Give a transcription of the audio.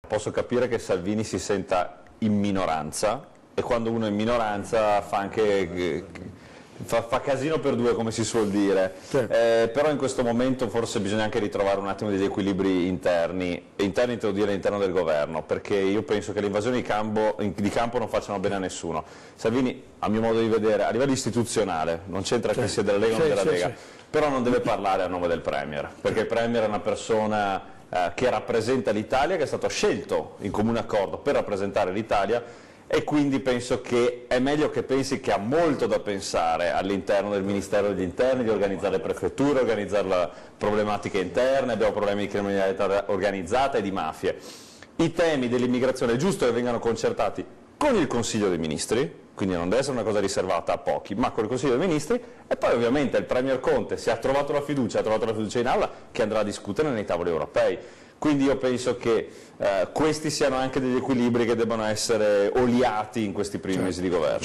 Posso capire che Salvini si senta in minoranza, e quando uno è in minoranza fa anche fa casino per due, come si suol dire. Sì. Però in questo momento forse bisogna anche ritrovare un attimo degli equilibri interni, e interni intendo dire all'interno del governo, perché io penso che le invasioni di campo non facciano bene a nessuno. Salvini, a mio modo di vedere, a livello istituzionale, non c'entra che sia della Lega o non della Lega, però non deve parlare a nome del Premier, perché il Premier è una persona che rappresenta l'Italia, che è stato scelto in comune accordo per rappresentare l'Italia, e quindi penso che è meglio che pensi che ha molto da pensare all'interno del Ministero degli Interni, di organizzare le prefetture, organizzare le problematiche interne, abbiamo problemi di criminalità organizzata e di mafie. I temi dell'immigrazione è giusto che vengano concertati con il Consiglio dei Ministri, quindi non deve essere una cosa riservata a pochi, ma con il Consiglio dei Ministri, e poi ovviamente il Premier Conte, se ha trovato la fiducia in aula, che andrà a discutere nei tavoli europei. Quindi io penso che questi siano anche degli equilibri che debbano essere oliati in questi primi mesi di governo.